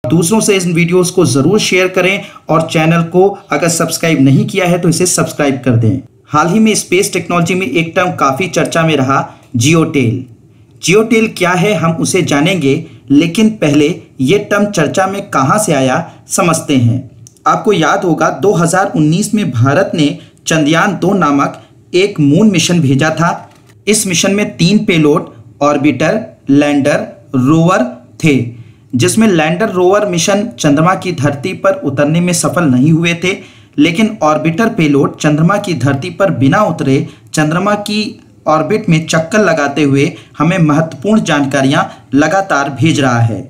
दूसरों से इन वीडियोस को जरूर शेयर करें और चैनल को अगर सब्सक्राइब नहीं किया है तो इसे सब्सक्राइब कर दें। हाल ही में स्पेस टेक्नोलॉजी में एक टर्म काफ़ी चर्चा में रहा, जियोटेल। जियोटेल क्या है हम उसे जानेंगे, लेकिन पहले ये टर्म चर्चा में कहाँ से आया समझते हैं। आपको याद होगा 2019 में भारत ने चंद्रयान 2 नामक एक मून मिशन भेजा था। इस मिशन में 3 पेलोड, ऑर्बिटर, लैंडर, रोवर थे, जिसमें लैंडर रोवर मिशन चंद्रमा की धरती पर उतरने में सफल नहीं हुए थे, लेकिन ऑर्बिटर पेलोड चंद्रमा की धरती पर बिना उतरे चंद्रमा की ऑर्बिट में चक्कर लगाते हुए हमें महत्वपूर्ण जानकारियां लगातार भेज रहा है।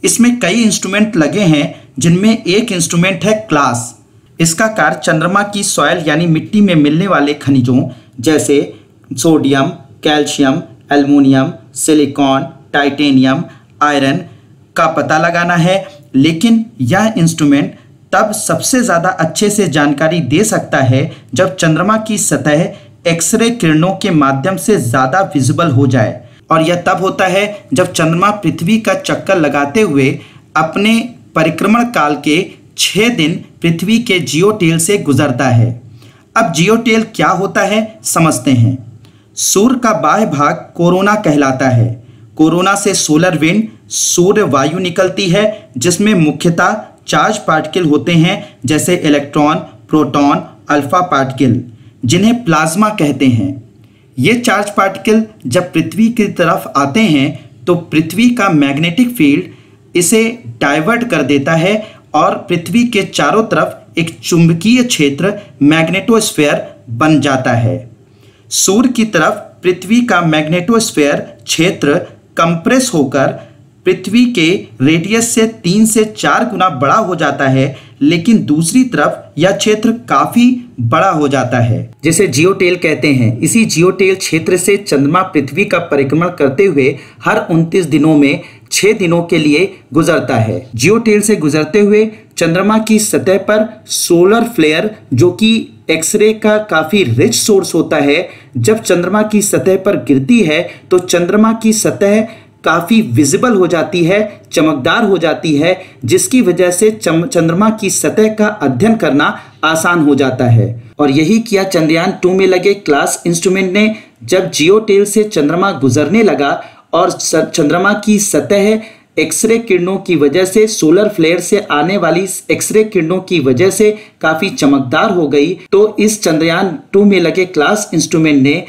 इसमें कई इंस्ट्रूमेंट लगे हैं, जिनमें एक इंस्ट्रूमेंट है क्लास। इसका कार्य चंद्रमा की सॉइल यानी मिट्टी में मिलने वाले खनिजों जैसे sodium, calcium, aluminium, silicon, titanium, iron का पता लगाना है। लेकिन यह इंस्ट्रूमेंट तब सबसे ज़्यादा अच्छे से जानकारी दे सकता है जब चंद्रमा की सतह एक्सरे किरणों के माध्यम से ज़्यादा विजिबल हो जाए, और यह तब होता है जब चंद्रमा पृथ्वी का चक्कर लगाते हुए अपने परिक्रमण काल के 6 दिन पृथ्वी के जियोटेल से गुजरता है। अब जियोटेल क्या होता है समझते हैं। सूर्य का बाह्य भाग कोरोना कहलाता है। कोरोना से सोलर विंड, सूर्य वायु निकलती है, जिसमें मुख्यतः चार्ज पार्टिकल होते हैं जैसे इलेक्ट्रॉन, प्रोटॉन, अल्फा पार्टिकल, जिन्हें प्लाज्मा कहते हैं। ये चार्ज पार्टिकल जब पृथ्वी की तरफ आते हैं तो पृथ्वी का मैग्नेटिक फील्ड इसे डाइवर्ट कर देता है और पृथ्वी के चारों तरफ एक चुंबकीय क्षेत्र मैग्नेटोस्फीयर बन जाता है। सूर्य की तरफ पृथ्वी का मैग्नेटोस्फीयर क्षेत्र कंप्रेस होकर पृथ्वी के रेडियस से 3 से 4 गुना बड़ा हो जाता है, लेकिन दूसरी तरफ यह क्षेत्र काफ़ी बड़ा हो जाता है, जिसे जियोटेल कहते हैं। इसी जियोटेल क्षेत्र से चंद्रमा पृथ्वी का परिक्रमण करते हुए हर 29 दिनों में 6 दिनों के लिए गुजरता है। जियोटेल से गुजरते हुए चंद्रमा की सतह पर सोलर फ्लेयर, जो कि एक्सरे का काफ़ी रिच सोर्स होता है, जब चंद्रमा की सतह पर गिरती है तो चंद्रमा की सतह काफ़ी विजिबल हो जाती है, चमकदार हो जाती है, जिसकी वजह से चंद्रमा की सतह का अध्ययन करना आसान हो जाता है। और यही किया चंद्रयान 2 में लगे क्लास इंस्ट्रूमेंट ने। जब जियोटेल से चंद्रमा गुजरने लगा और चंद्रमा की सतह एक्सरे किरणों की वजह से, सोलर फ्लेयर से आने वाली एक्सरे किरणों की वजह से काफ़ी चमकदार हो गई, तो इस चंद्रयान 2 में लगे क्लास इंस्ट्रूमेंट ने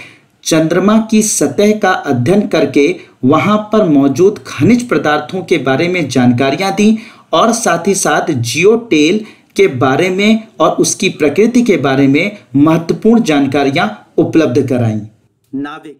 चंद्रमा की सतह का अध्ययन करके वहां पर मौजूद खनिज पदार्थों के बारे में जानकारियां दी और साथ ही साथ जियोटेल के बारे में और उसकी प्रकृति के बारे में महत्वपूर्ण जानकारियां उपलब्ध कराई। नाविक